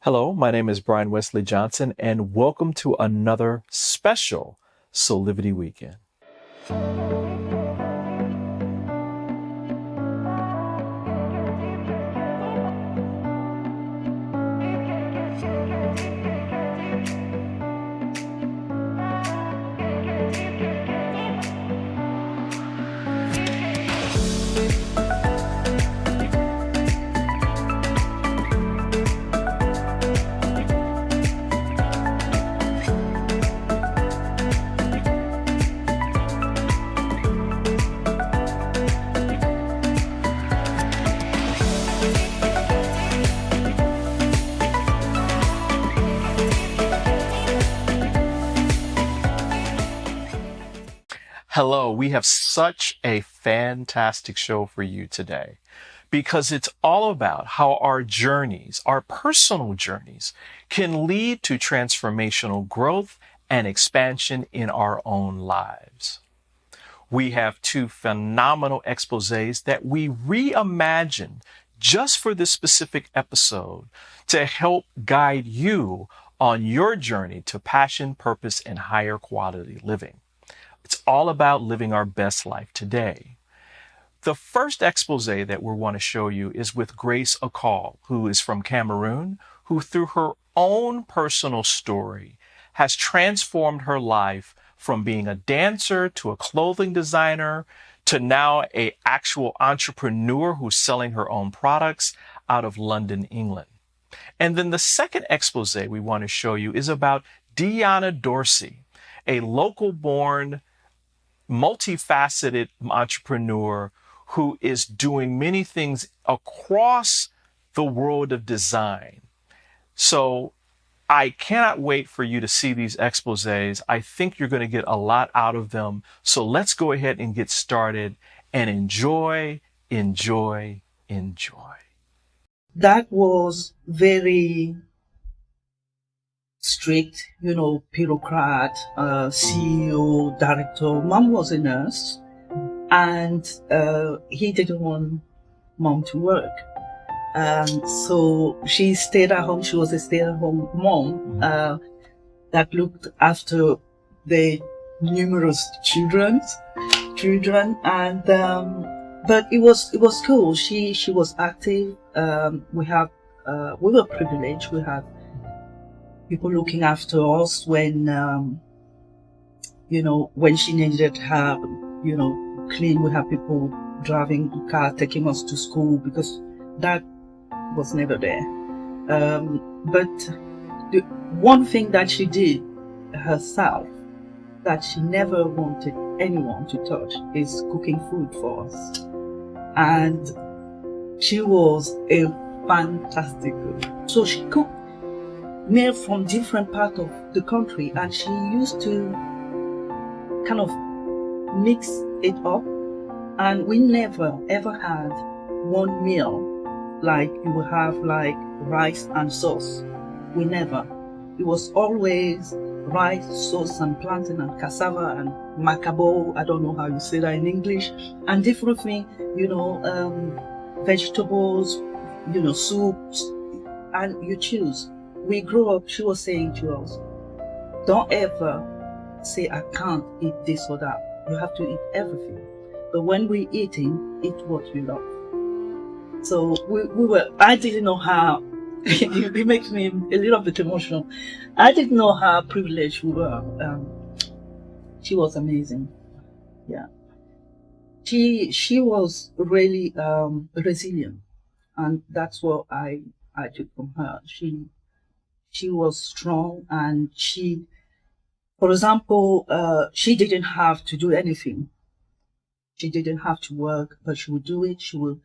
Hello, my name is Brian Westley Johnson, and welcome to another special Soulivity Weekend. Hello, we have such a fantastic show for you today because it's all about how our journeys, our personal journeys, can lead to transformational growth and expansion in our own lives. We have two phenomenal exposés that we reimagined just for this specific episode to help guide you on your journey to passion, purpose, and higher quality living. It's all about living our best life today. The first expose that we want to show you is with Grace Ekall, who is from Cameroon, who through her own personal story has transformed her life from being a dancer to a clothing designer to now an actual entrepreneur who's selling her own products out of London, England. And then the second expose we want to show you is about Dionna Dorsey, a local-born multifaceted entrepreneur who is doing many things across the world of design. So I cannot wait for you to see these exposés. I think you're going to get a lot out of them. So let's go ahead and get started and enjoy. That was very strict, bureaucrat, CEO, director. Mom was a nurse, and he didn't want mom to work. So she stayed at home. She was a stay-at-home mom that looked after the numerous children, and but it was cool. She was active. We were privileged. We had people looking after us when when she needed her, clean. We have people driving the car, taking us to school, because that was never there. But the one thing that she did herself that she never wanted anyone to touch is cooking food for us. And she was a fantastic cook. So she cooked meal from different parts of the country, and she used to kind of mix it up, and we never ever had one meal like you would have like rice and sauce. We never. It was always rice, sauce, and plantain and cassava and macabo, I don't know how you say that in English, and different things, vegetables, soups, and you choose. We grew up, she was saying to us, don't ever say I can't eat this or that. You have to eat everything. But when we're eating, eat what you love. So I didn't know how, it makes me a little bit emotional. I didn't know how privileged we were. She was amazing. Yeah. She was really resilient. And that's what I took from her. She was strong, and she, for example, she didn't have to do anything. She didn't have to work, but she would do it. She would,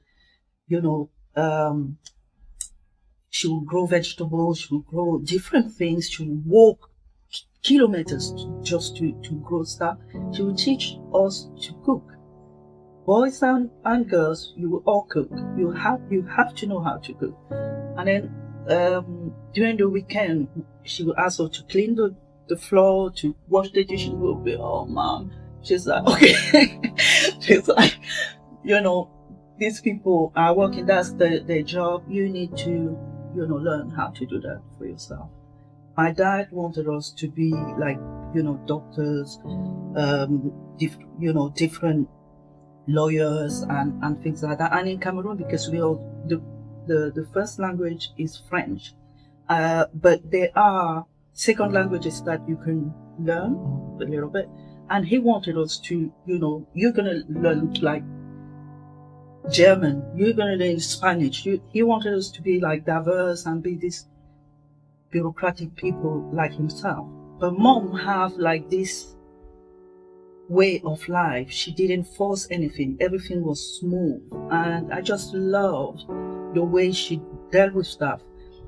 she would grow vegetables, she would grow different things. She would walk kilometers just to grow stuff. She would teach us to cook. Boys and girls, you will all cook. You have to know how to cook. And then during the weekend, she would ask us to clean the floor, to wash the dishes. We'll be, oh, mom. She's like, okay. She's like, these people are working. That's their job. You need to, learn how to do that for yourself. My dad wanted us to be like, doctors, different lawyers and things like that. And in Cameroon, because the first language is French, but there are second languages that you can learn a little bit. And he wanted us to, you're gonna learn like German, you're gonna learn Spanish. He wanted us to be like diverse and be these bureaucratic people like himself. But Mom have like this way of life. She didn't force anything. Everything was smooth, and I just loved the way she dealt with stuff.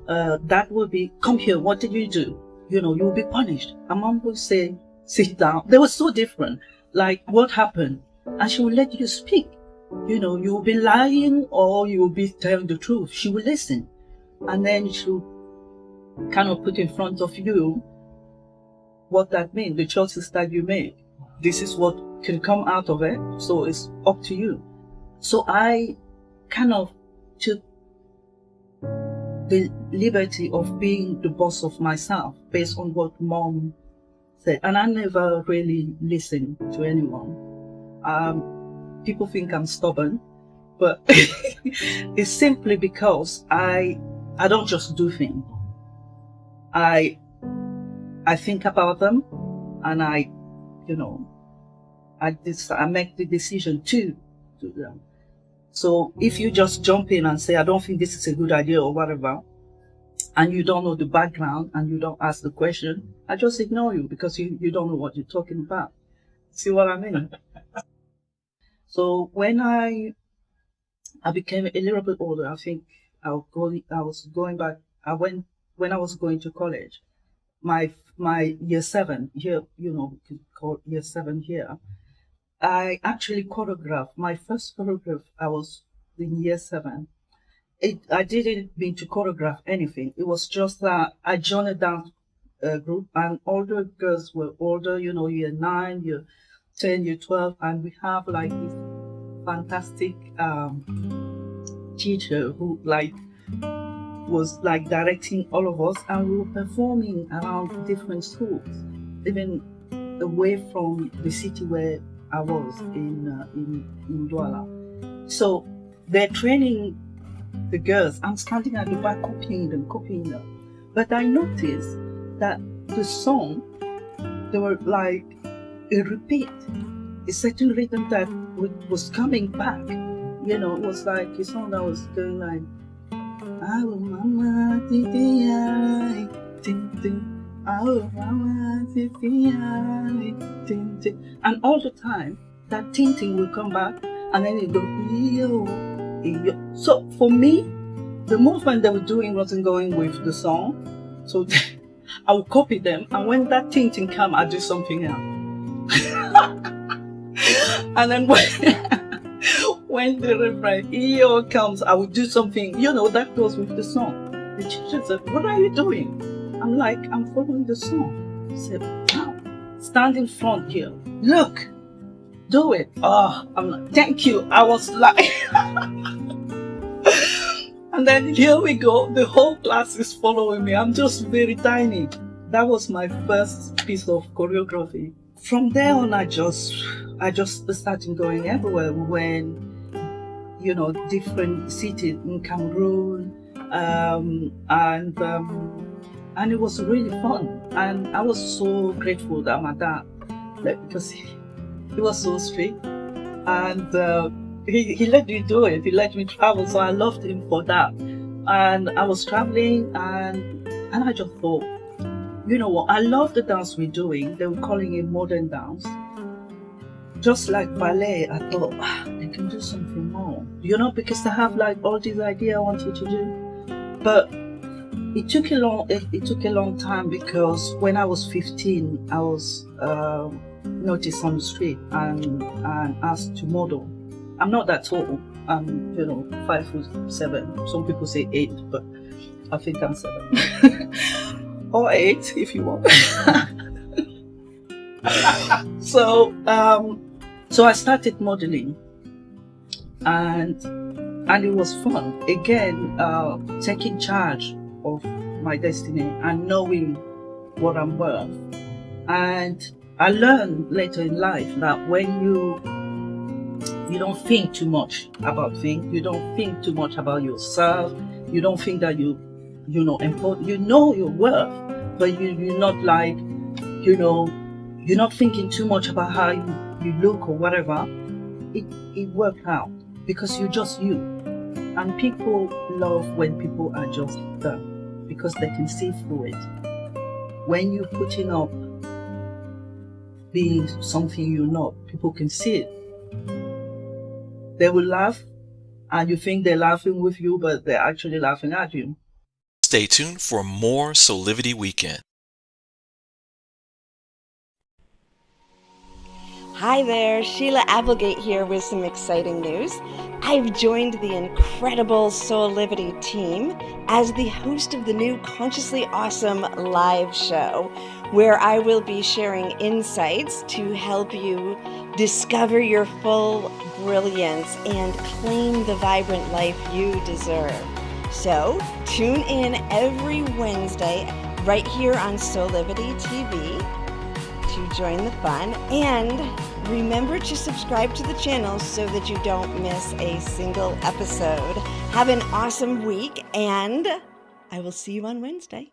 That would be, come here, what did you do? You'll be punished. And Mom would say, sit down. They were so different. Like, what happened? And she would let you speak. You'll be lying or you'll be telling the truth. She will listen. And then she'll kind of put in front of you what that means, the choices that you make. This is what can come out of it, so it's up to you. So I kind of took the liberty of being the boss of myself based on what Mom said. And I never really listened to anyone. People think I'm stubborn, but it's simply because I don't just do things. I think about them, and I make the decision to do them. So if you just jump in and say, I don't think this is a good idea or whatever, and you don't know the background and you don't ask the question, I just ignore you because you don't know what you're talking about. See what I mean? So when I became a little bit older, I think when I was going to college, my year 7 here, we could call year 7 here, I actually choreographed my first choreograph. I was in year 7. I didn't mean to choreograph anything. It was just that I joined a dance group, and all the girls were older, year 9, year 10, year 12, and we have like this fantastic teacher who was directing all of us, and we were performing around different schools, even away from the city where I was in Douala. So they're training the girls. I'm standing at the back copying them. But I noticed that the song, they were like a repeat, a certain rhythm that was coming back. It was like a song that was going like, oh mama, and all the time that ting will come back, and then it go yo. So for me, the movement they were doing wasn't going with the song, so I would copy them, and when that ting come, I do something else. And then when the refrain yo comes, I would do something that goes with the song. The teacher said, what are you doing? I'm like, I'm following the song. He said, wow, stand in front here. Look, do it. Oh, I'm like, thank you. I was like, and then here we go. The whole class is following me. I'm just very tiny. That was my first piece of choreography. From there on, I just started going everywhere. We went, different cities in Cameroon, and it was really fun, and I was so grateful that my dad, because he was so strict, and he let me do it. He let me travel, so I loved him for that. And I was traveling, and I just thought, what? I love the dance we're doing. They were calling it modern dance, just like ballet. I thought, they can do something more, because they have like all these ideas I wanted to do, but. It took a long time, because when I was 15, I was noticed on the street and asked to model. I'm not that tall. I'm 5'7". Some people say 8, but I think I'm 7 or 8 if you want. So I started modeling, and it was fun. Again, taking charge of my destiny and knowing what I'm worth. And I learned later in life that when you don't think too much about things, you don't think too much about yourself, you don't think that you know important, you know your worth, but you're not like, you're not thinking too much about how you look or whatever. It worked out because you're just you. And people love when people are just them because they can see through it. When you're putting up being something you're not, people can see it. They will laugh and you think they're laughing with you, but they're actually laughing at you. Stay tuned for more Soulivity Weekend. Hi there, Sheila Applegate here with some exciting news. I've joined the incredible Soulivity team as the host of the new Consciously Awesome live show, where I will be sharing insights to help you discover your full brilliance and claim the vibrant life you deserve. So, tune in every Wednesday right here on Soulivity TV to join the fun, and remember to subscribe to the channel so that you don't miss a single episode. Have an awesome week, and I will see you on Wednesday.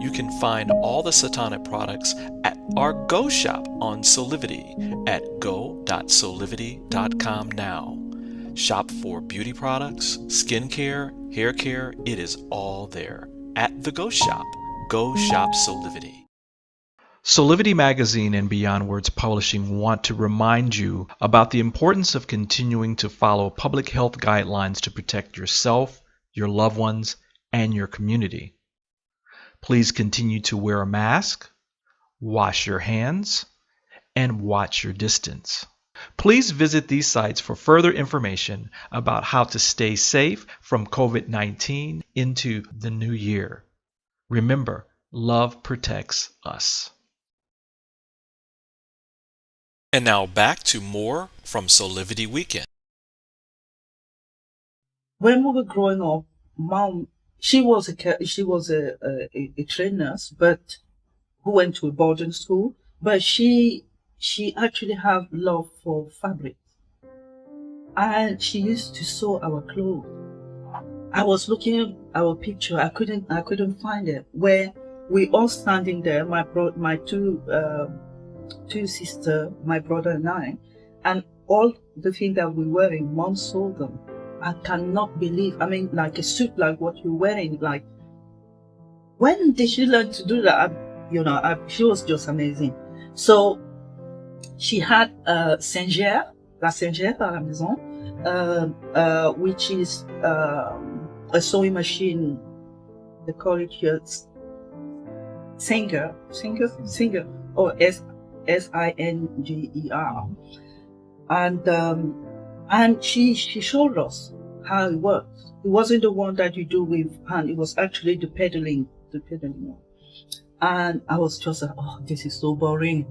You can find all the Satanic products at our Go shop on Soulivity at go.soulivity.com now. Shop for beauty products, skincare, hair care. It is all there at the Go shop. Go shop Soulivity. Soulivity Magazine and Beyond Words Publishing want to remind you about the importance of continuing to follow public health guidelines to protect yourself, your loved ones, and your community. Please continue to wear a mask, wash your hands, and watch your distance. Please visit these sites for further information about how to stay safe from COVID-19 into the new year. Remember, love protects us. And now back to more from Soulivity Weekend. When we were growing up, Mom, she was a trained nurse, but who went to a boarding school. But she actually had love for fabric, and she used to sew our clothes. I was looking at our picture. I couldn't find it. Where we all standing there, my two sisters, my brother and I, and all the things that we were wearing, Mom sold them. I cannot believe. I mean, like a suit like what you're wearing. Like, when did she learn to do that? She was just amazing. So she had la Singère à la maison, which is a sewing machine. They call it here Singer, or Singer, and she showed us how it works. It wasn't the one that you do with hand. It was actually the pedaling one. And I was just like, oh, this is so boring.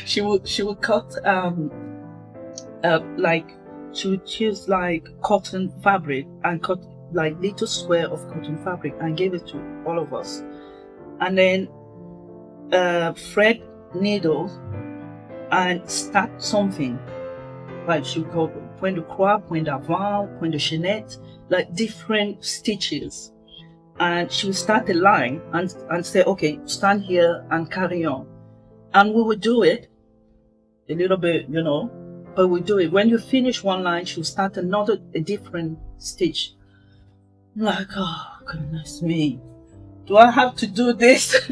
She would cut she would choose like cotton fabric and cut like little square of cotton fabric and give it to all of us, and then thread needles and start something. Like she would go point de croix, point d'avant, point de chaînette, like different stitches. And she would start a line and say, okay, stand here and carry on. And we would do it a little bit, but we do it. When you finish one line, she would start a different stitch. I'm like, oh, goodness me. Do I have to do this?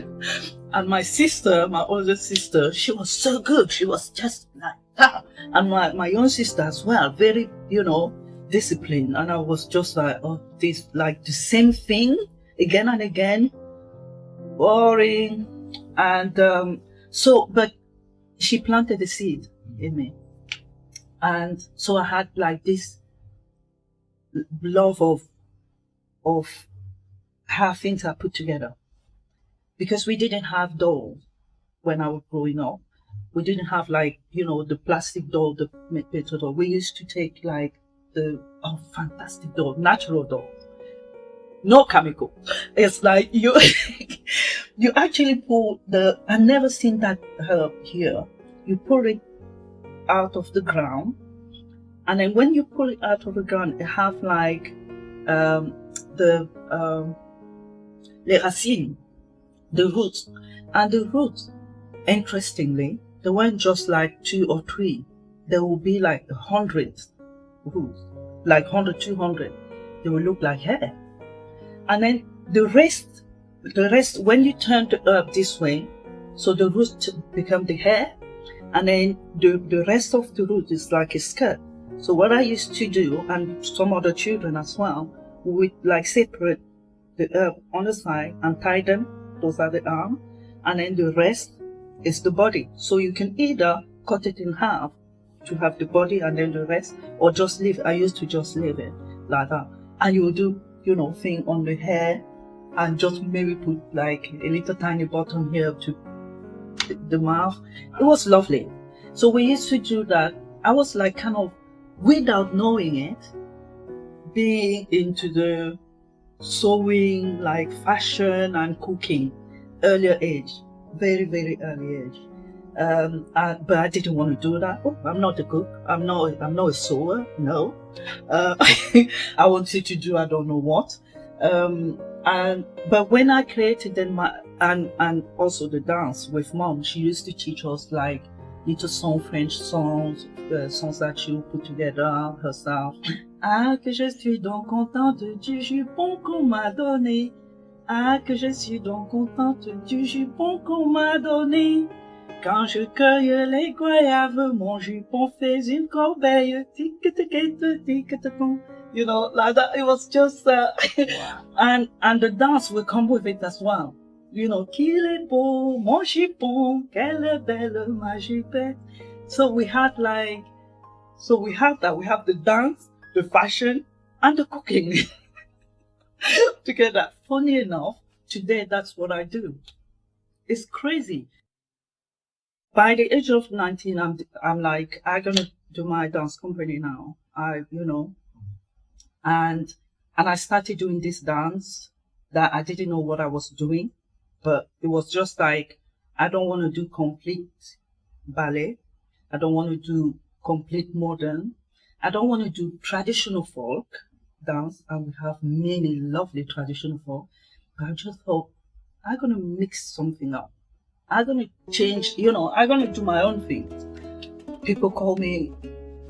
And my sister, my older sister, she was so good. She was just like that. And my young sister as well, very, disciplined. And I was just like, oh, this, like the same thing again and again. Boring. And but she planted the seed in me. And so I had like this love of how things are put together. Because we didn't have dolls when I was growing up. We didn't have like, the plastic doll, the metal doll. We used to take like the fantastic doll, natural doll. No chemical. It's like you actually pull I've never seen that herb here. You pull it out of the ground, and then when you pull it out of the ground, it have like les racines, the roots. And the roots, interestingly, they weren't just like 2 or 3. There will be like 100 roots, like 100, 200. They will look like hair. And then the rest, when you turn the herb this way, so the roots become the hair, and then the rest of the root is like a skirt. So what I used to do, and some other children as well, we would like separate the herb on the side and tie them. Those are the arms, and then the rest is the body. So you can either cut it in half to have the body and then the rest, or just leave. I used to just leave it like that, and you would do thing on the hair, and just maybe put like a little tiny button here to the mouth. It was lovely. So we used to do that. I was like kind of, without knowing it, being into the sewing, like fashion and cooking, earlier age, very, very early age. But I didn't want to do that. Oh, I'm not a cook. I'm not a sewer. No. I wanted to do I don't know what. But when I created then and also the dance with mom, she used to teach us like little French songs, songs that she would put together herself. Ah, que je suis donc contente du jupon qu'on m'a donné. Ah, que je suis donc contente du jupon qu'on m'a donné. Quand je cueille les goyaves, mon jupon fait une corbeille. Tic tic tic tic. Like that. It was just Wow. and the dance will come with it as well. Qu'il est beau, mon jupon, quelle est belle ma jupette. So we had that. We have the dance, the fashion, and the cooking together. Funny enough, today that's what I do. It's crazy. By the age of 19, I'm like, I'm gonna do my dance company now. And I started doing this dance that I didn't know what I was doing, but it was just like, I don't want to do complete ballet. I don't want to do complete modern. I don't want to do traditional folk dance, and we have many lovely traditional folk. But I just thought, I'm going to mix something up. I'm going to change, I'm going to do my own thing. People call me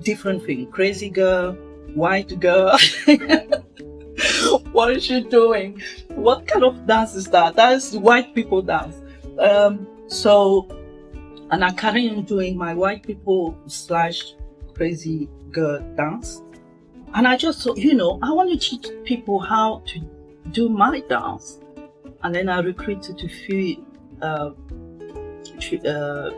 different things. Crazy girl, white girl. What is she doing? What kind of dance is that? That is white people dance. And I carry on doing my white people / crazy girl dance. And I just thought, I want to teach people how to do my dance. And then I recruited a few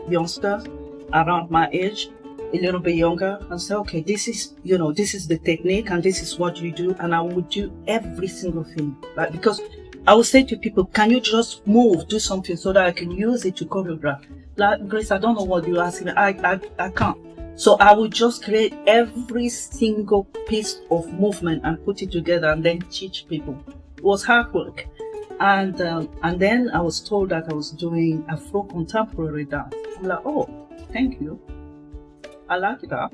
youngsters around my age, a little bit younger, and said, okay, this is the technique and this is what you do. And I would do every single thing. Like, because I would say to people, can you just move, do something so that I can use it to choreograph? Like, Grace, I don't know what you're asking me. I can't. So I would just create every single piece of movement and put it together and then teach people. It was hard work. And then I was told that I was doing Afro contemporary dance. I'm like, oh, thank you. I like that.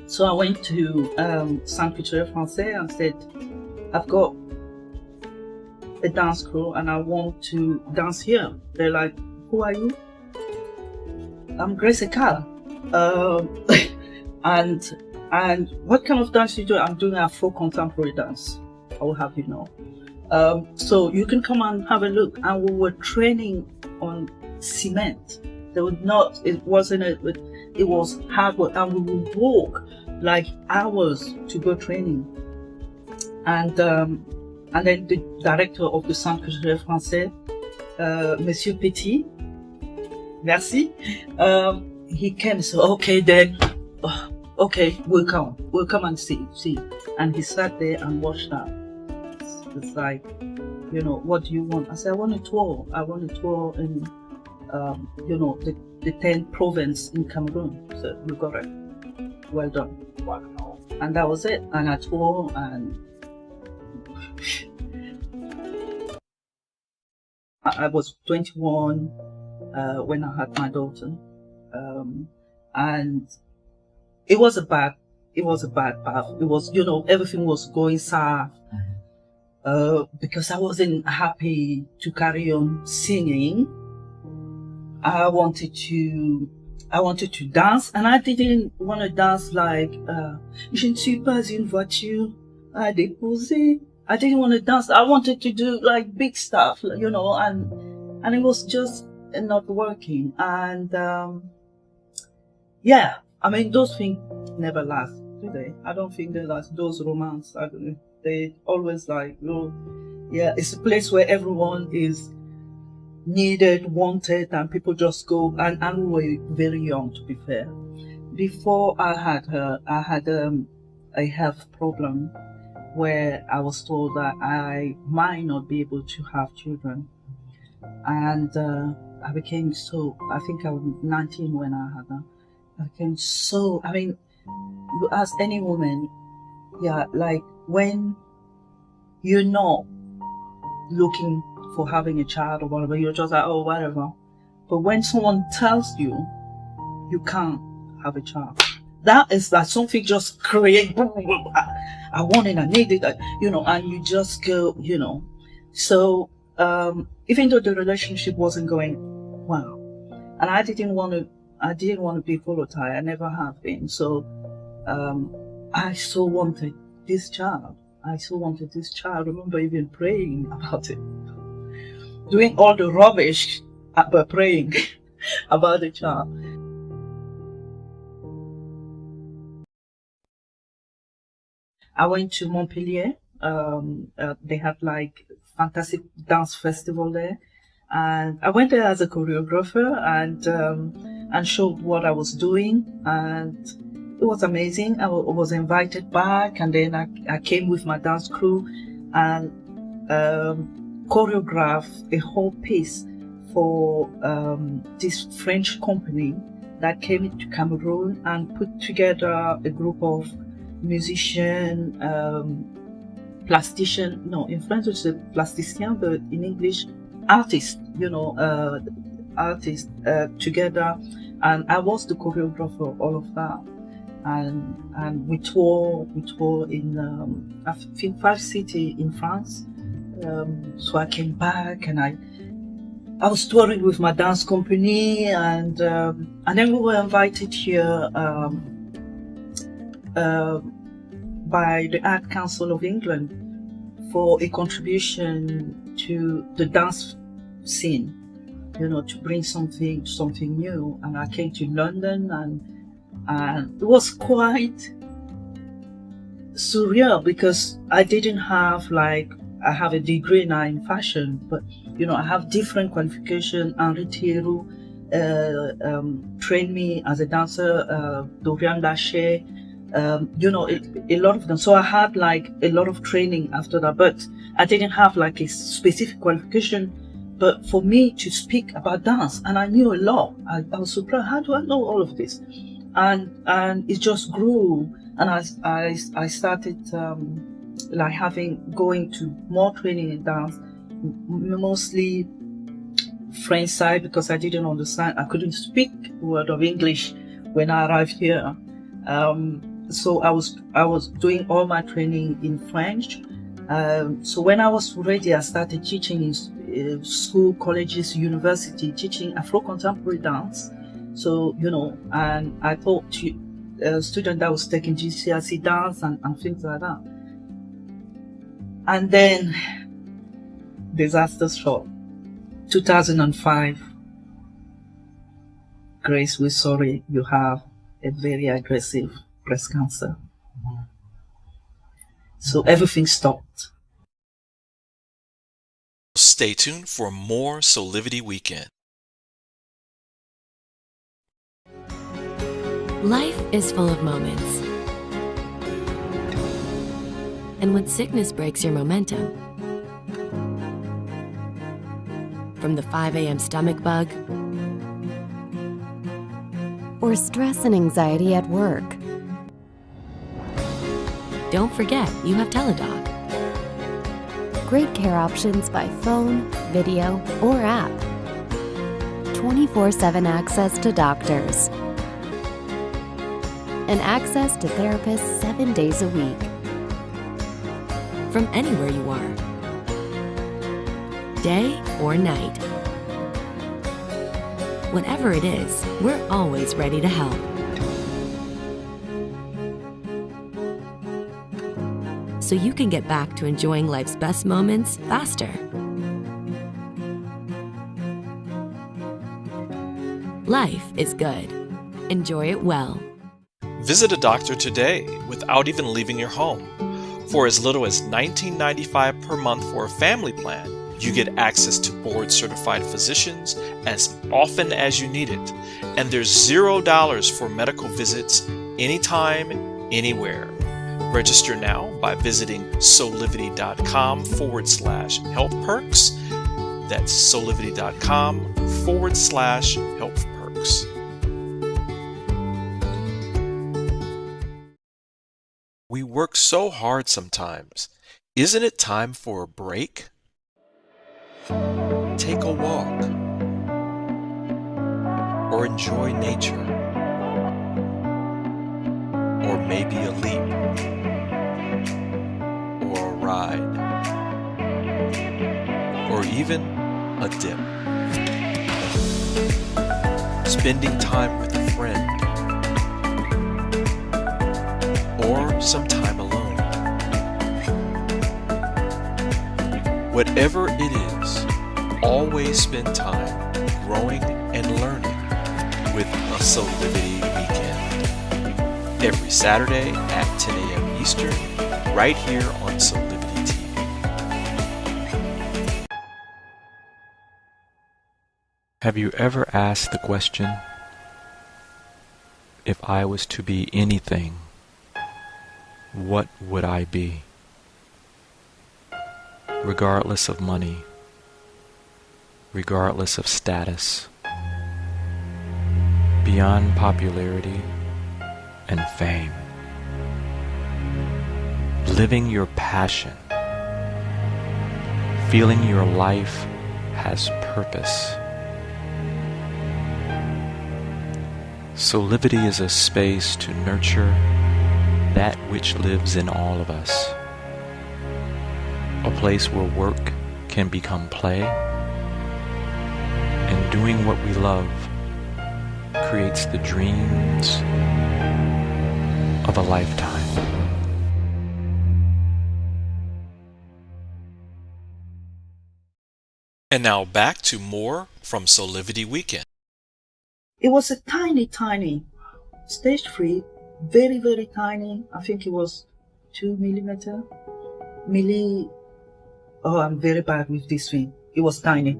So I went to Saint Peter Francais and said, I've got a dance crew and I want to dance here. They're like, who are you? I'm Grace Ekall. And what kind of dance you do? I'm doing Afro contemporary dance. I will have you know. So you can come and have a look. And we were training on cement. There was not, it wasn't, it was hard work, and we would walk like hours to go training. And then the director of the Centre culturel français, Monsieur Petit, merci, he came and said, okay then, okay, we'll come and see. And he sat there and watched that. It's like, you know, what do you want? I said, I want a tour in, you know, the 10th province in Cameroon. So you got it. Well done. Wow. And that was it. And I toured, and I was 21 when I had my daughter, and it was a bad path. It was, you know, everything was going south. Because I wasn't happy to carry on singing. I wanted to dance, and I didn't want to dance like je ne suis pas une voiture à déposer. I didn't want to dance. I wanted to do like big stuff, you know, and it was just not working. And yeah, I mean, those things never last, do they? I don't think they last. Those romance, I don't know. They always like, you know, yeah, it's a place where everyone is needed, wanted, and people just go. And we were very young, to be fair. Before I had her, I had a health problem where I was told that I might not be able to have children. And I became so, I think I was 19 when I had her. I became so, I mean, you ask any woman, yeah, like when you're not looking for having a child or whatever, you're just like, oh, whatever. But when someone tells you you can't have a child, that is like something just create. I want it, I need it, you know, and you just go, you know. So even though the relationship wasn't going well, and I didn't want to be volatile. I never have been. So I so wanted this child. I remember even praying about it, doing all the rubbish, but praying about the child. I went to Montpellier. They had like fantastic dance festival there, and I went there as a choreographer and showed what I was doing, and it was amazing. I was invited back, and then I came with my dance crew and choreographed a whole piece for this French company that came into Cameroon and put together a group of musician, plastician, no, in French it's a plasticien, but in English, artist, you know, artists together. And I was the choreographer of all of that. And we tour in, I think 5 cities in France. So I came back and I was touring with my dance company, and then we were invited here by the Art Council of England for a contribution to the dance scene, you know, to bring something new. And I came to London, and it was quite surreal because I didn't have I have a degree now in fashion, but you know, I have different qualifications. Henri Thierry trained me as a dancer, Dorian Lachet, you know, a lot of them. So I had like a lot of training after that, but I didn't have like a specific qualification. But for me to speak about dance, and I knew a lot, I was surprised. How do I know all of this? And it just grew, and I started going to more training in dance, mostly French side, because I didn't understand. I couldn't speak a word of English when I arrived here. So I was doing all my training in French. So when I was ready, I started teaching in school, colleges, university, teaching Afro-contemporary dance. So, you know, and I taught a student that was taking GCSE dance and things like that. And then disaster struck. 2005, Grace, we're sorry, you have a very aggressive breast cancer. So everything stopped. Stay tuned for more Soulivity Weekend. Life is full of moments. And when sickness breaks your momentum, from the 5 a.m. stomach bug, or stress and anxiety at work, don't forget you have Teladoc. Great care options by phone, video, or app. 24/7 access to doctors. And access to therapists 7 days a week. From anywhere you are. Day or night. Whatever it is, we're always ready to help. So you can get back to enjoying life's best moments faster. Life is good. Enjoy it well. Visit a doctor today without even leaving your home. For as little as $19.95 per month for a family plan, you get access to board-certified physicians as often as you need it. And there's $0 for medical visits anytime, anywhere. Register now by visiting soulivity.com/health perks. That's soulivity.com/health perks. We work so hard sometimes. Isn't it time for a break? Take a walk. Or enjoy nature. Or maybe a leap. Or a ride. Or even a dip. Spending time with a friend. Or some time alone. Whatever it is, always spend time growing and learning with a Soulivity Weekend. Every Saturday at 10 a.m. Eastern, right here on Soulivity TV. Have you ever asked the question, if I was to be anything, what would I be? Regardless of money, regardless of status, beyond popularity and fame, living your passion, feeling your life has purpose. Soulivity is a space to nurture that which lives in all of us. A place where work can become play, and doing what we love creates the dreams of a lifetime. And now back to more from Soulivity Weekend. It was a tiny stage 3, very, very tiny. I think it was 2 millimeter. Oh, I'm very bad with this thing. It was tiny.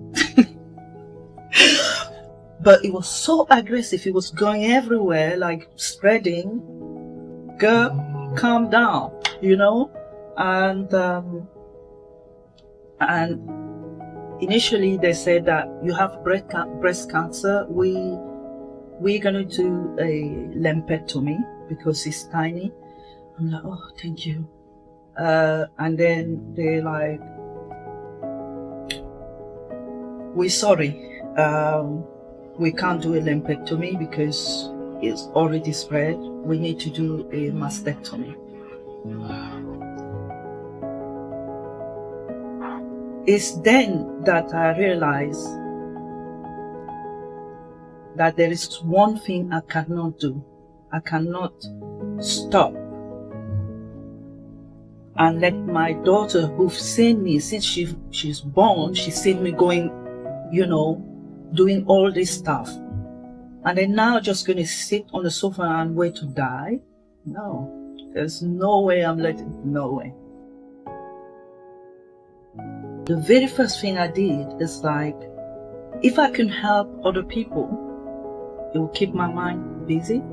But it was so aggressive. It was going everywhere, like spreading. Girl, calm down, you know? And initially they said that you have breast cancer. We're gonna do a lumpectomy because it's tiny. I'm like, oh, thank you. And then they're like, we're sorry. We can't do a lumpectomy because it's already spread. We need to do a mastectomy. It's then that I realized that there is one thing I cannot do. I cannot stop and let my daughter, who've seen me since she's born, she's seen me going, doing all this stuff. And then now just going to sit on the sofa and wait to die? No, there's no way I'm letting, no way. The very first thing I did is like, if I can help other people, it will keep my mind busy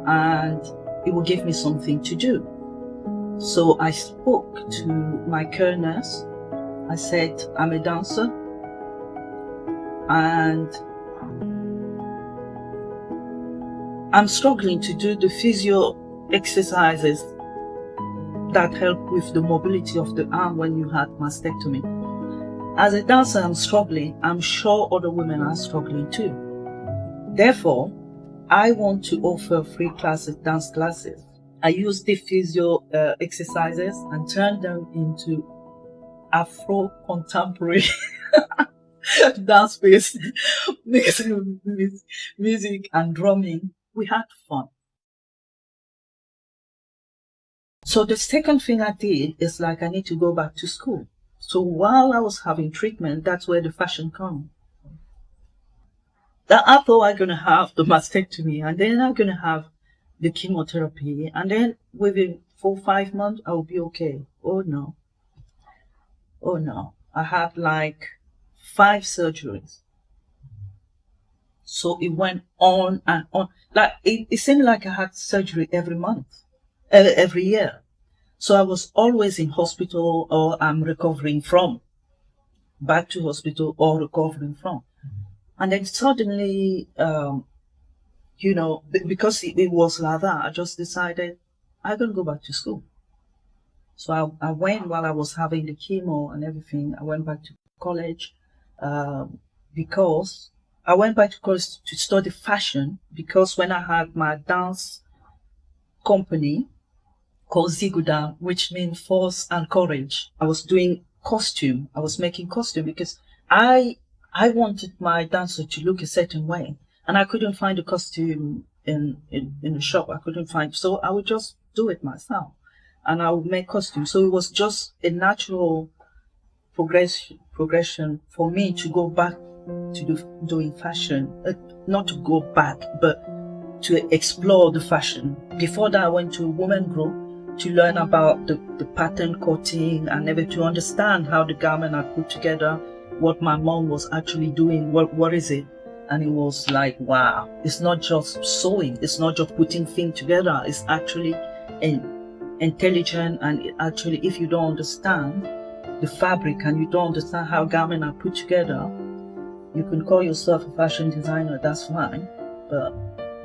and it will give me something to do. So I spoke to my care nurse. I said, I'm a dancer and I'm struggling to do the physio exercises that help with the mobility of the arm when you had mastectomy. As a dancer, I'm struggling. I'm sure other women are struggling too. Therefore, I want to offer free classes, dance classes. I use the physio exercises and turn them into Afro contemporary dance based music and drumming. We had fun. So the second thing I did is like I need to go back to school. So while I was having treatment, that's where the fashion comes. I thought I'm going to have the mastectomy and then I'm going to have the chemotherapy and then within 4 or 5 months I will be okay. Oh no. I had like 5 surgeries. So it went on and on. Like it seemed like I had surgery every month, every year. So I was always in hospital or I'm recovering from, back to hospital or recovering from. And then suddenly, because it was like that, I just decided I'm going to go back to school. So I went while I was having the chemo and everything. I went back to college because I went back to college to study fashion because when I had my dance company called Ziguda, which means force and courage, I was doing costume. I was making costume because I wanted my dancer to look a certain way and I couldn't find a costume in the shop. I couldn't find, so I would just do it myself and I would make costumes. So it was just a natural progression for me to go back to doing fashion, not to go back, but to explore the fashion. Before that, I went to a women group to learn about the pattern cutting and never to understand how the garment are put together, what my mom was actually doing, what is it? And it was like, wow, it's not just sewing, it's not just putting things together, it's actually intelligent. And it actually, if you don't understand the fabric and you don't understand how garments are put together, you can call yourself a fashion designer, that's fine, but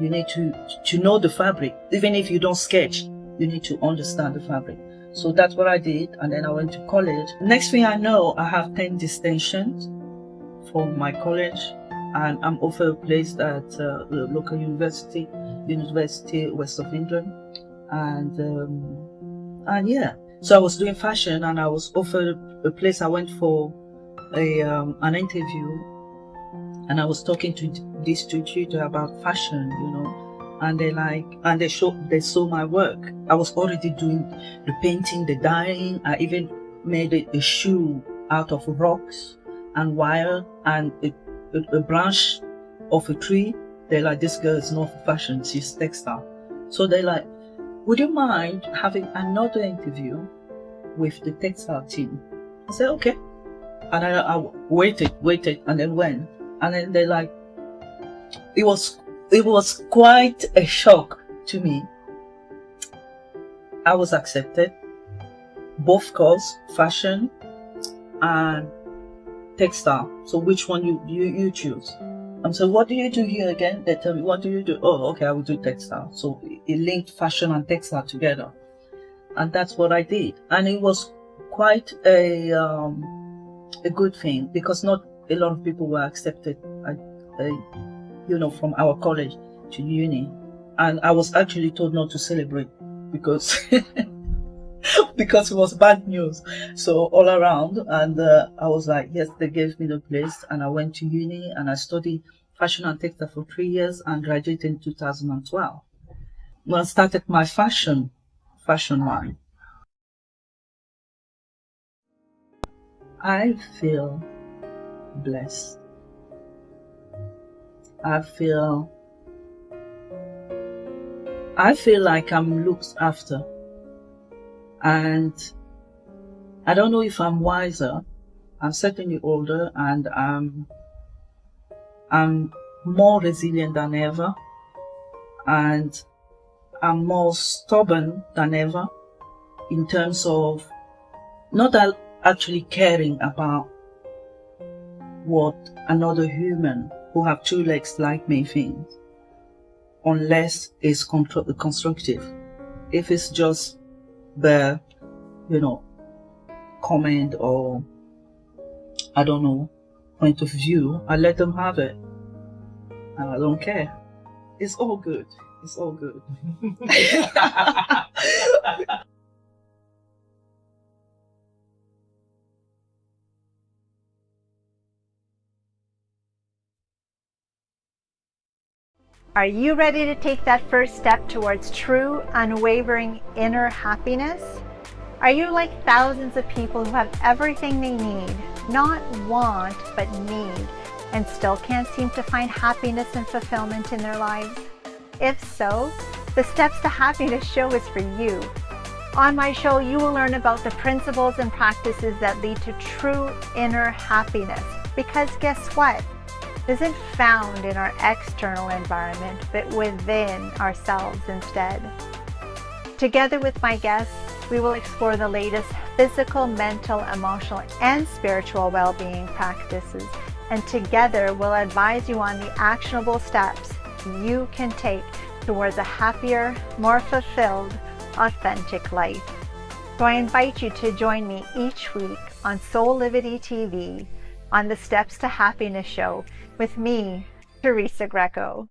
you need to know the fabric. Even if you don't sketch, you need to understand the fabric. So that's what I did, and then I went to college. Next thing I know, I have 10 distinctions from my college, and I'm offered a place at the local University West of England, and yeah. So I was doing fashion, and I was offered a place. I went for an interview, and I was talking to this tutor about fashion, and they saw my work. I was already doing the painting, the dyeing. I even made a shoe out of rocks and wire and a branch of a tree. They're like, this girl is not for fashion, she's textile. So they're like, would you mind having another interview with the textile team? I said, okay. And I waited, and then went. And then they're like, it was quite a shock to me. I was accepted, both course, fashion and textile. So which one you choose? So what do you do here again? They tell me, what do you do? Oh, okay, I will do textile. So it linked fashion and textile together. And that's what I did. And it was quite a good thing because not a lot of people were accepted, from our college to uni. And I was actually told not to celebrate because because it was bad news. So all around, and I was like, yes, they gave me the place, and I went to uni and I studied fashion and textile for 3 years and graduated in 2012. When I started my fashion line. I feel blessed. I feel like I'm looked after. And I don't know if I'm wiser. I'm certainly older, and I'm more resilient than ever, and I'm more stubborn than ever in terms of not actually caring about what another human who have two legs like me thinks, unless it's constructive. If it's just the, comment or, I don't know, point of view, I let them have it. And I don't care. It's all good. It's all good. Are you ready to take that first step towards true, unwavering inner happiness? Are you like thousands of people who have everything they need, not want, but need, and still can't seem to find happiness and fulfillment in their lives? If so, the Steps to Happiness show is for you. On my show, you will learn about the principles and practices that lead to true inner happiness. Because guess what? It isn't found in our external environment, but within ourselves instead. Together with my guests, we will explore the latest physical, mental, emotional, and spiritual well-being practices. And together, we'll advise you on the actionable steps you can take towards a happier, more fulfilled, authentic life. So I invite you to join me each week on Soulivity TV on the Steps to Happiness show with me, Teresa Greco.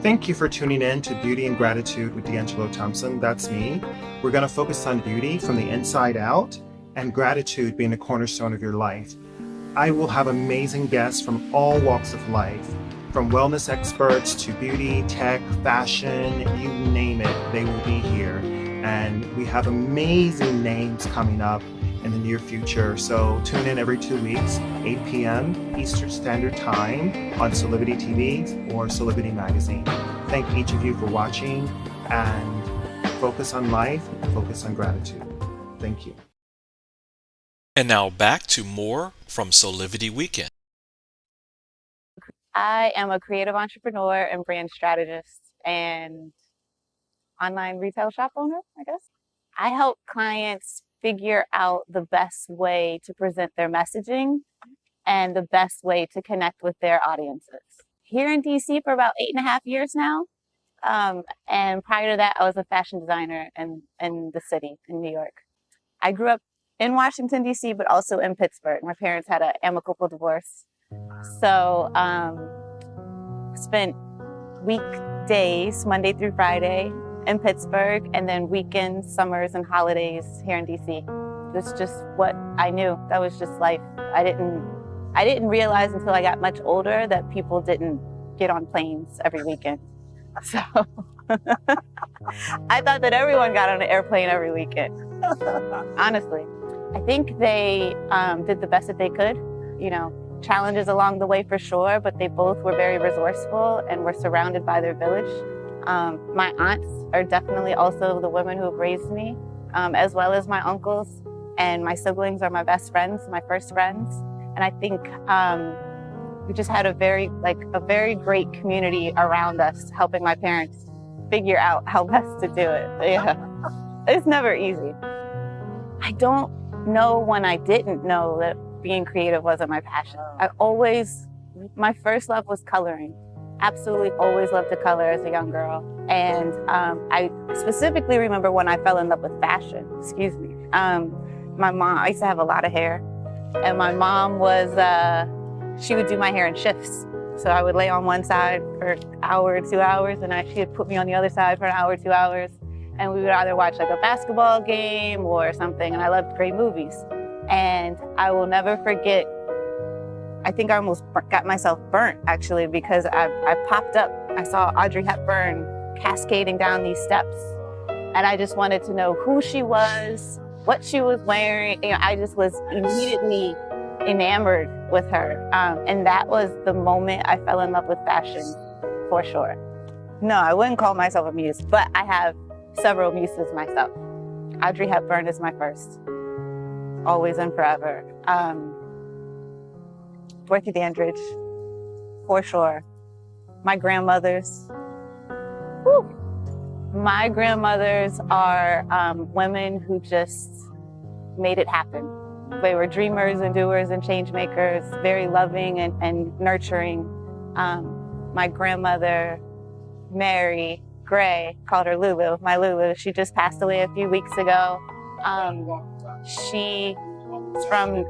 Thank you for tuning in to Beauty and Gratitude with D'Angelo Thompson. That's me. We're going to focus on beauty from the inside out and gratitude being the cornerstone of your life. I will have amazing guests from all walks of life, from wellness experts to beauty, tech, fashion, you name it, they will be here. And we have amazing names coming up in the near future. So tune in every 2 weeks, 8 p.m. Eastern Standard Time on Soulivity TV or Soulivity Magazine. Thank each of you for watching, and focus on life, focus on gratitude. Thank you. And now back to more from Soulivity Weekend. I am a creative entrepreneur and brand strategist and online retail shop owner, I guess. I help clients figure out the best way to present their messaging and the best way to connect with their audiences. Here in DC for about 8.5 years now. And prior to that, I was a fashion designer in the city, in New York. I grew up in Washington, DC, but also in Pittsburgh. My parents had an amicable divorce. So spent weekdays, Monday through Friday, in Pittsburgh, and then weekends, summers, and holidays here in DC. That's just what I knew. That was just life. I didn't realize until I got much older that people didn't get on planes every weekend. So I thought that everyone got on an airplane every weekend. Honestly, I think they did the best that they could. You know, challenges along the way for sure, but they both were very resourceful and were surrounded by their village. My aunts are definitely also the women who have raised me, as well as my uncles, and my siblings are my best friends, my first friends. And I think we just had a very great community around us, helping my parents figure out how best to do it. Yeah, it's never easy. I don't know when I didn't know that being creative wasn't my passion. My first love was coloring. Absolutely always loved to color as a young girl. And I specifically remember when I fell in love with fashion, my mom, I used to have a lot of hair, and my mom she would do my hair in shifts. So I would lay on one side for an hour or 2 hours, and she would put me on the other side for an hour or 2 hours. And we would either watch like a basketball game or something, and I loved great movies. And I will never forget, I think I almost got myself burnt actually, because I popped up, I saw Audrey Hepburn cascading down these steps. And I just wanted to know who she was, what she was wearing. I just was immediately enamored with her. And that was the moment I fell in love with fashion, for sure. No, I wouldn't call myself a muse, but I have several muses myself. Audrey Hepburn is my first, always and forever. Dorothy Dandridge, for sure. My grandmothers. Whew. My grandmothers are women who just made it happen. They were dreamers and doers and change makers, very loving and nurturing. My grandmother, Mary Gray, called her Lulu, my Lulu. She just passed away a few weeks ago. She's from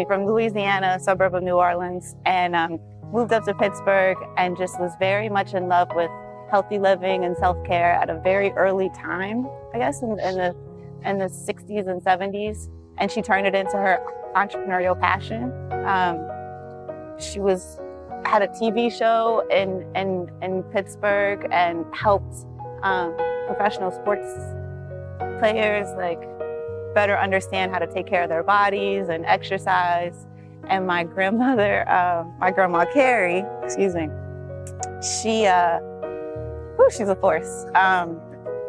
from Louisiana, a suburb of New Orleans, and moved up to Pittsburgh and just was very much in love with healthy living and self-care at a very early time, I guess, in the 60s and 70s. And she turned it into her entrepreneurial passion. She had a TV show in Pittsburgh and helped professional sports players better understand how to take care of their bodies and exercise. And my grandmother, my grandma Carrie, she's a force.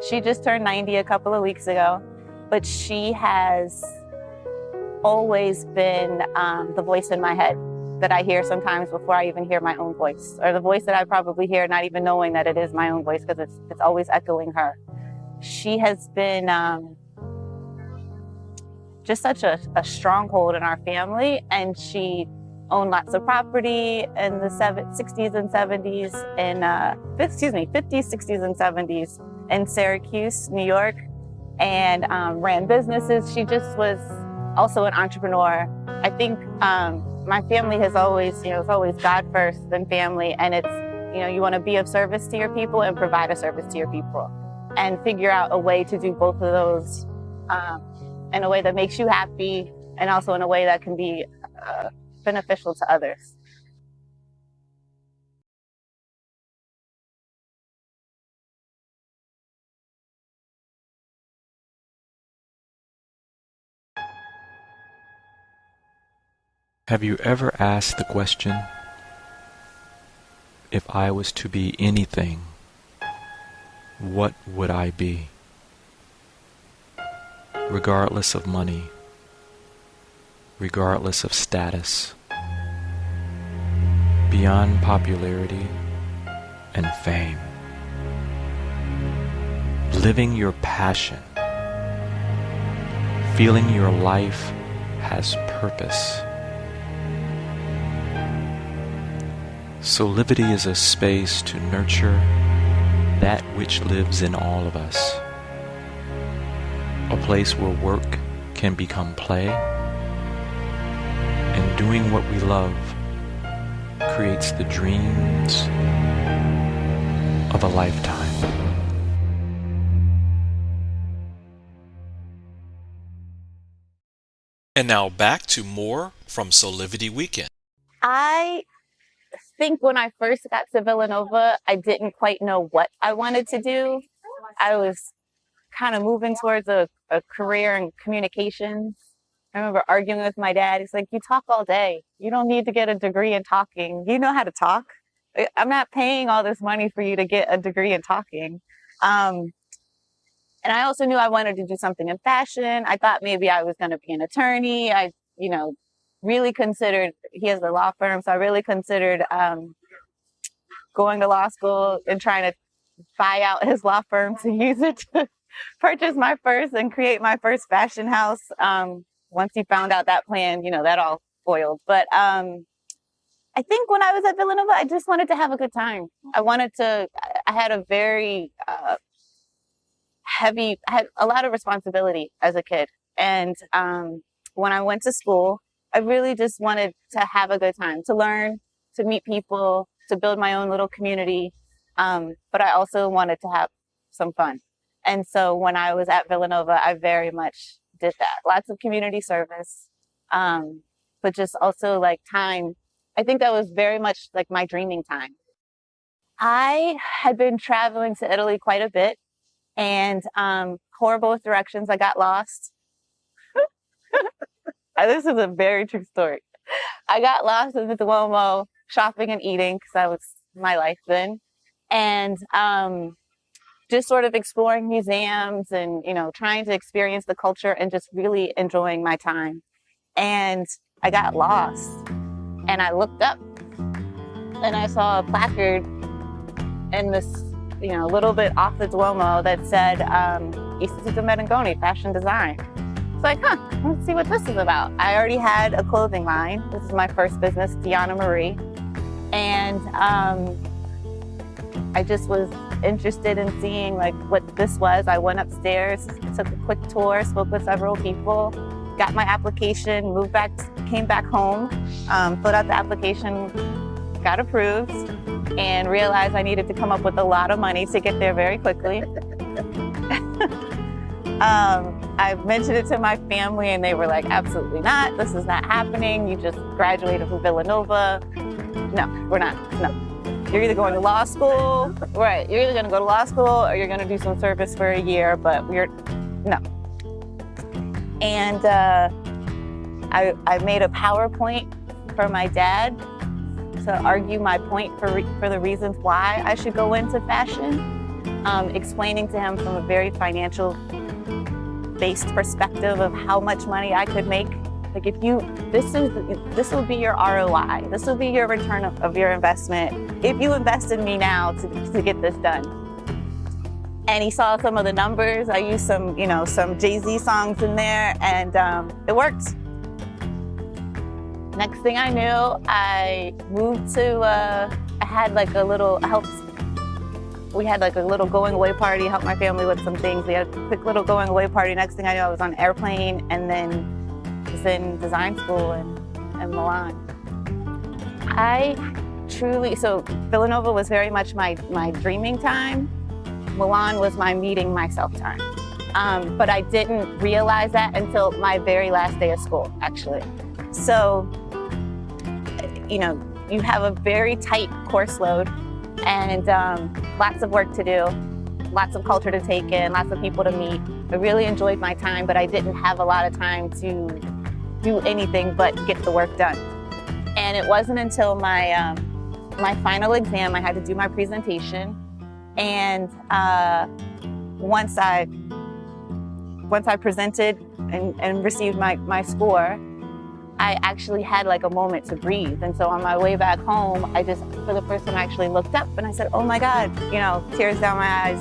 She just turned 90 a couple of weeks ago, but she has always been the voice in my head that I hear sometimes before I even hear my own voice, or the voice that I probably hear not even knowing that it is my own voice, because it's always echoing her. She has been just such a stronghold in our family, and she owned lots of property in the 60s and 70s, 50s, 60s, and 70s in Syracuse, New York, and ran businesses. She just was also an entrepreneur. I think my family has always, it's always God first, then family, and it's, you want to be of service to your people and provide a service to your people, and figure out a way to do both of those in a way that makes you happy, and also in a way that can be beneficial to others. Have you ever asked the question, if I was to be anything, what would I be? Regardless of money, regardless of status, beyond popularity and fame, living your passion, feeling your life has purpose. Soulivity is a space to nurture that which lives in all of us. A place where work can become play, and doing what we love creates the dreams of a lifetime. And now back to more from Soulivity Weekend. I think when I first got to Villanova, I didn't quite know what I wanted to do. I was kind of moving towards a career in communications. I remember arguing with my dad. He's like, you talk all day. You don't need to get a degree in talking. You know how to talk. I'm not paying all this money for you to get a degree in talking. And I also knew I wanted to do something in fashion. I thought maybe I was going to be an attorney. I, really considered, he has a law firm, so I really considered going to law school and trying to buy out his law firm to use it to purchase my first and create my first fashion house. Once he found out that plan, that all foiled. But I think when I was at Villanova, I just wanted to have a good time. I had a very I had a lot of responsibility as a kid. And when I went to school, I really just wanted to have a good time, to learn, to meet people, to build my own little community. But I also wanted to have some fun. And so when I was at Villanova, I very much did that. Lots of community service, but just also time. I think that was very much my dreaming time. I had been traveling to Italy quite a bit. And horrible directions. I got lost. This is a very true story. I got lost in the Duomo shopping and eating because that was my life then. And just sort of exploring museums and, trying to experience the culture and just really enjoying my time. And I got lost and I looked up and I saw a placard in this, little bit off the Duomo that said, Istituto Merengoni, fashion design. It's like, let's see what this is about. I already had a clothing line. This is my first business, Dionna Marie. And I just was interested in seeing what this was. I went upstairs, took a quick tour, spoke with several people, got my application, came back home, filled out the application, got approved, and realized I needed to come up with a lot of money to get there very quickly. I mentioned it to my family and they were like, absolutely not. This is not happening. You just graduated from Villanova. No, we're not. No. You're either going to law school, right? You're either going to go to law school or you're going to do some service for a year, but no. And I made a PowerPoint for my dad to argue my point for the reasons why I should go into fashion, explaining to him from a very financial-based perspective of how much money I could make. Like this will be your ROI. This will be your return of your investment if you invest in me now to get this done. And he saw some of the numbers. I used some Jay-Z songs in there, and it worked. Next thing I knew, I moved to, I had like a little, we had like a little going away party, helped my family with some things. We had a quick little going away party. Next thing I knew, I was on an airplane and then was in design school in Milan. So Villanova was very much my dreaming time. Milan was my meeting myself time. But I didn't realize that until my very last day of school, actually. So, you have a very tight course load and lots of work to do, lots of culture to take in, lots of people to meet. I really enjoyed my time, but I didn't have a lot of time to do anything but get the work done. And it wasn't until my final exam, I had to do my presentation. And once I presented and received my score, I actually had like a moment to breathe. And so on my way back home, I just, for the first time, actually looked up and I said, oh my God, tears down my eyes.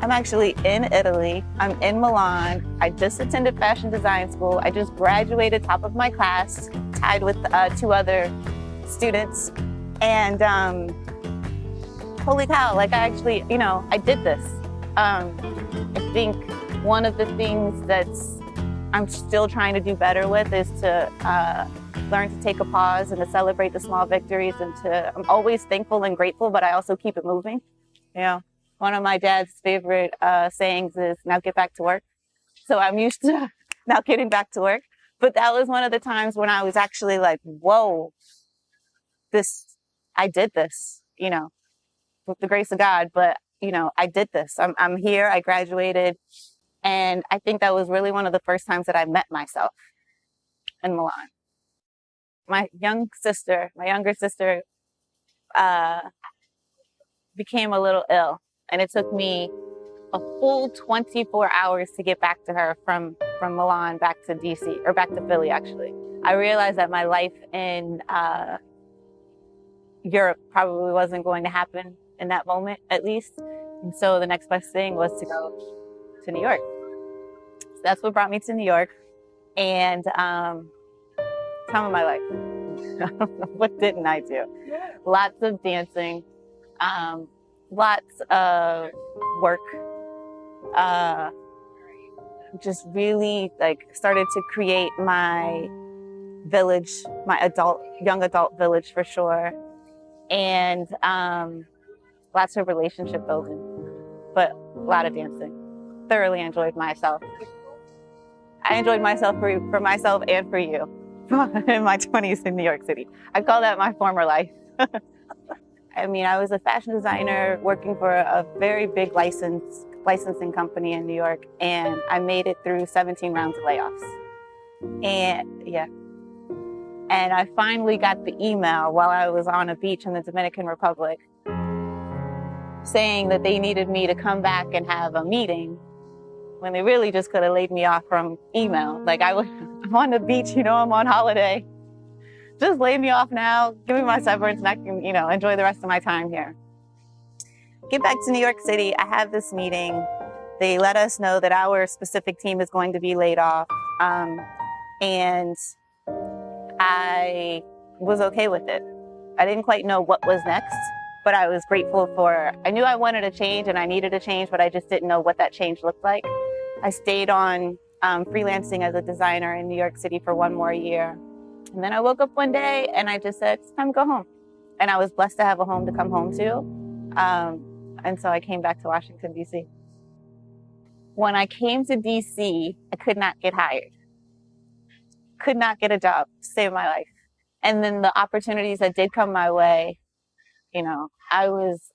I'm actually in Italy. I'm in Milan. I just attended fashion design school. I just graduated top of my class, tied with 2 other students. And holy cow, I actually, I did this. I think one of the things I'm still trying to do better with is to learn to take a pause and to celebrate the small victories I'm always thankful and grateful, but I also keep it moving. One of my dad's favorite sayings is, now get back to work. So I'm used to now getting back to work. But that was one of the times when I was actually like, whoa, I did this, with the grace of God, but I did this. I'm here, I graduated. And I think that was really one of the first times that I met myself in Milan. My younger sister, became a little ill. And it took me a full 24 hours to get back to her from Milan back to DC, or back to Philly, actually. I realized that my life in Europe probably wasn't going to happen in that moment, at least. And so the next best thing was to go to New York. So that's what brought me to New York. And time of my life. What didn't I do? Lots of dancing, lots of work. Just really started to create my village, my young adult village for sure. And lots of relationship building, but a lot of dancing. Thoroughly enjoyed myself. I enjoyed myself for myself and for you in my 20s in New York City. I call that my former life. I mean, I was a fashion designer working for a very big licensed licensing company in New York, and I made it through 17 rounds of layoffs. And I finally got the email while I was on a beach in the Dominican Republic saying that they needed me to come back and have a meeting, when they really just could have laid me off from email. Like, I'm on the beach, I'm on holiday. Just lay me off now, give me my severance, and I can, enjoy the rest of my time here. Get back to New York City, I have this meeting. They let us know that our specific team is going to be laid off. And I was okay with it. I didn't quite know what was next, but I was grateful I knew I wanted a change and I needed a change, but I just didn't know what that change looked like. I stayed on freelancing as a designer in New York City for one more year. And then I woke up one day and I just said, it's time to go home. And I was blessed to have a home to come home to. And so I came back to Washington, D.C. When I came to D.C., I could not get hired. Could not get a job to save my life. And then the opportunities that did come my way, I was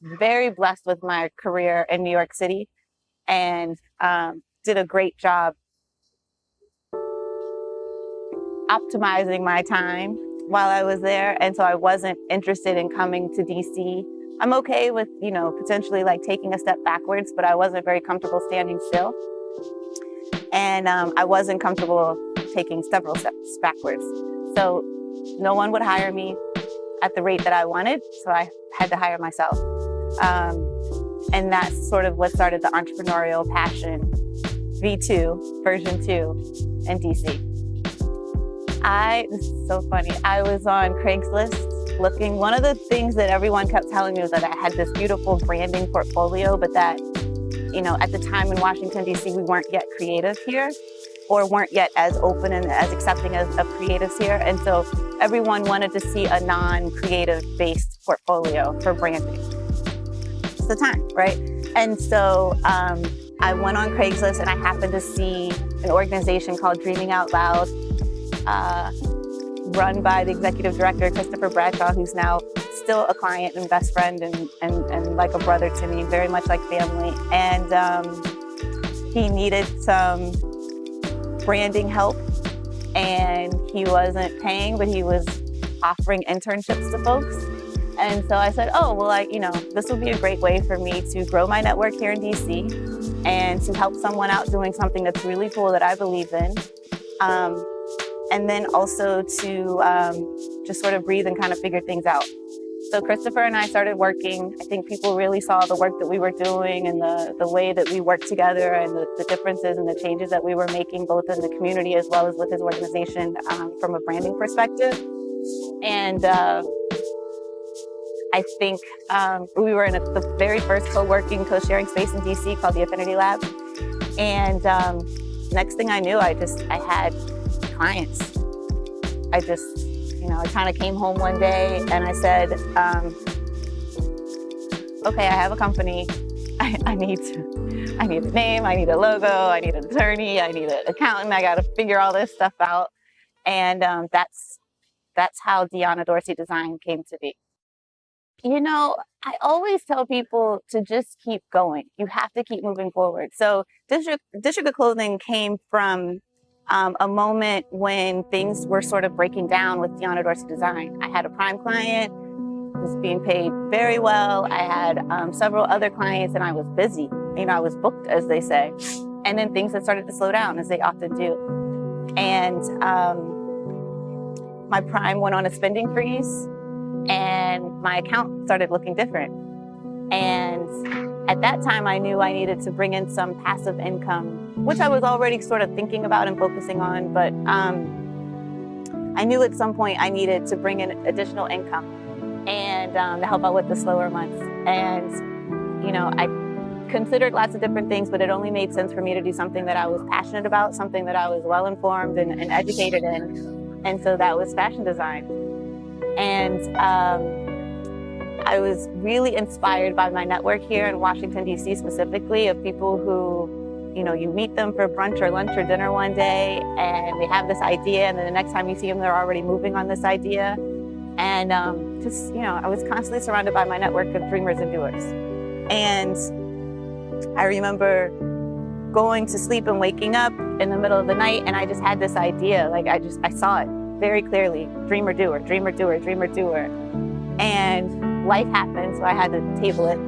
very blessed with my career in New York City, and did a great job optimizing my time while I was there. And so I wasn't interested in coming to DC. I'm okay with, potentially like taking a step backwards, but I wasn't very comfortable standing still. And I wasn't comfortable taking several steps backwards. So no one would hire me at the rate that I wanted, so I had to hire myself. And that's sort of what started the entrepreneurial passion, V2, version 2 in DC. This is so funny. I was on Craigslist looking. One of the things that everyone kept telling me was that I had this beautiful branding portfolio, but that, at the time in Washington, D.C., we weren't yet creative here, or weren't yet as open and as accepting of creatives here. And so everyone wanted to see a non-creative based portfolio for branding. It's the time, right? And so I went on Craigslist and I happened to see an organization called Dreaming Out Loud, run by the executive director, Christopher Bradshaw, who's now still a client and best friend and like a brother to me, very much like family. And he needed some branding help, and he wasn't paying, but he was offering internships to folks. And so I said, this would be a great way for me to grow my network here in DC and to help someone out doing something that's really cool that I believe in. And then also to just sort of breathe and kind of figure things out. So Christopher and I started working. I think people really saw the work that we were doing and the way that we worked together and the differences and the changes that we were making, both in the community as well as with his organization from a branding perspective. And I think we were in the very first co-working, co-sharing space in DC called the Affinity Lab. And next thing I knew, I had clients. I kind of came home one day and I said, okay, I have a company. I need a name, I need a logo, I need an attorney, I need an accountant. I got to figure all this stuff out. And that's how Dionna Dorsey Design came to be. I always tell people to just keep going. You have to keep moving forward. So District of Clothing came from a moment when things were sort of breaking down with Dionna Dorsey Design. I had a prime client, was being paid very well. I had several other clients and I was busy. I was booked, as they say. And then things had started to slow down, as they often do. And my prime went on a spending freeze and my account started looking different. And at that time, I knew I needed to bring in some passive income, which I was already sort of thinking about and focusing on. But I knew at some point I needed to bring in additional income and to help out with the slower months. And, I considered lots of different things, but it only made sense for me to do something that I was passionate about, something that I was well-informed and educated in. And so that was fashion design. And I was really inspired by my network here in Washington, D.C. specifically, of people who, you meet them for brunch or lunch or dinner one day and they have this idea, and then the next time you see them, they're already moving on this idea. And I was constantly surrounded by my network of dreamers and doers. And I remember going to sleep and waking up in the middle of the night, and I just had this idea. Like I saw it very clearly. Dreamer, doer, dreamer, doer, dreamer, doer. And life happened, so I had to table it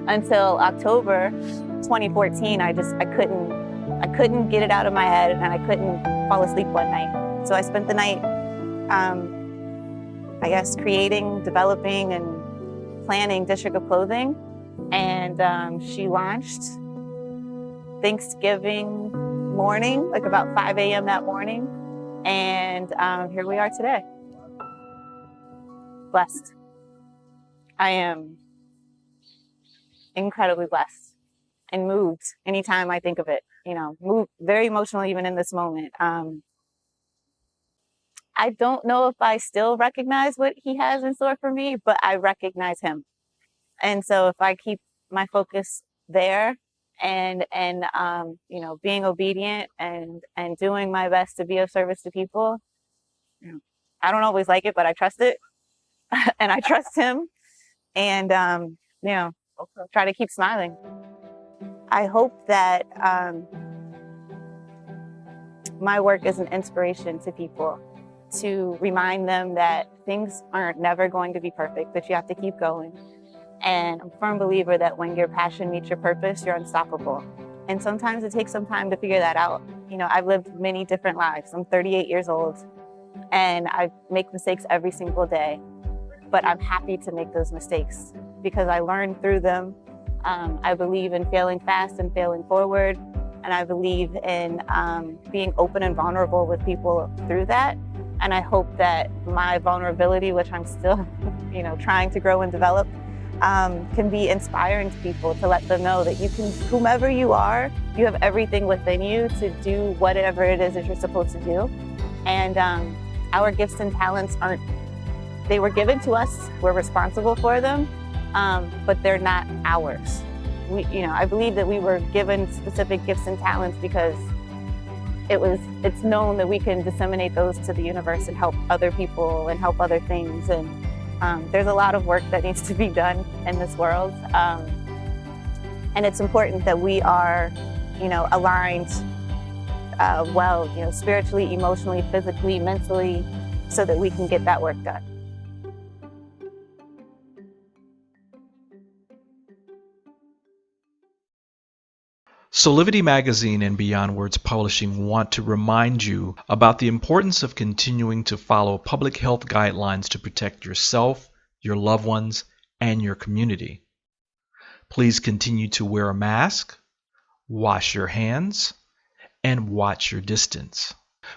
until October 2014. I couldn't get it out of my head, and I couldn't fall asleep one night. So I spent the night, I guess, creating, developing, and planning District of Clothing. And she launched Thanksgiving morning, like about 5 a.m. that morning. And here we are today. Blessed. I am incredibly blessed and moved anytime I think of it. Moved, very emotional even in this moment. I don't know if I still recognize what he has in store for me, but I recognize him. And so if I keep my focus there and being obedient and doing my best to be of service to people, I don't always like it, but I trust it. And I trust him, and try to keep smiling. I hope that my work is an inspiration to people, to remind them that things aren't never going to be perfect, that you have to keep going. And I'm a firm believer that when your passion meets your purpose, you're unstoppable. And sometimes it takes some time to figure that out. I've lived many different lives. I'm 38 years old, and I make mistakes every single day. But I'm happy to make those mistakes because I learn through them. I believe in failing fast and failing forward. And I believe in being open and vulnerable with people through that. And I hope that my vulnerability, which I'm still, trying to grow and develop, can be inspiring to people, to let them know that you can, whomever you are, you have everything within you to do whatever it is that you're supposed to do. And our gifts and talents they were given to us, we're responsible for them, but they're not ours. I believe that we were given specific gifts and talents because it's known that we can disseminate those to the universe and help other people and help other things. And there's a lot of work that needs to be done in this world. And it's important that we are, aligned well, spiritually, emotionally, physically, mentally, so that we can get that work done. Soulivity Magazine and Beyond Words Publishing want to remind you about the importance of continuing to follow public health guidelines to protect yourself, your loved ones, and your community. Please continue to wear a mask, wash your hands, and watch your distance.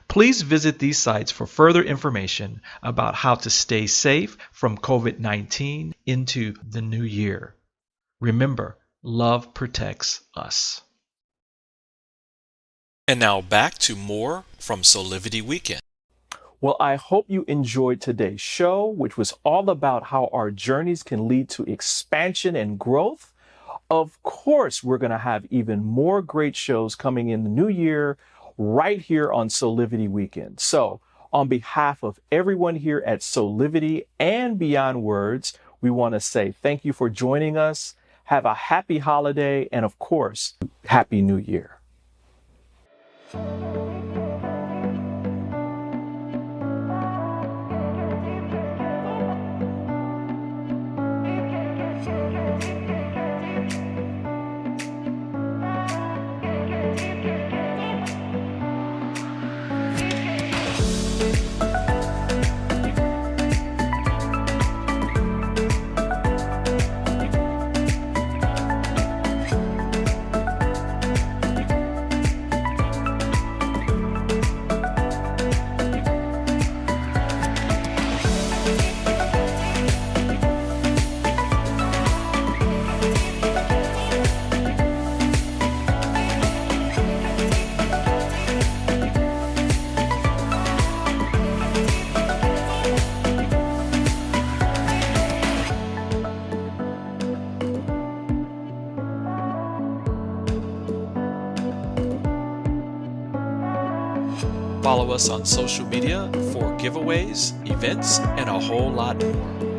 Please visit these sites for further information about how to stay safe from COVID-19 into the new year. Remember, love protects us. And now back to more from Soulivity Weekend. Well, I hope you enjoyed today's show, which was all about how our journeys can lead to expansion and growth. Of course, we're going to have even more great shows coming in the new year right here on Soulivity Weekend. So on behalf of everyone here at Soulivity and Beyond Words, we want to say thank you for joining us. Have a happy holiday and, of course, Happy New Year. Follow us on social media for giveaways, events, and a whole lot more.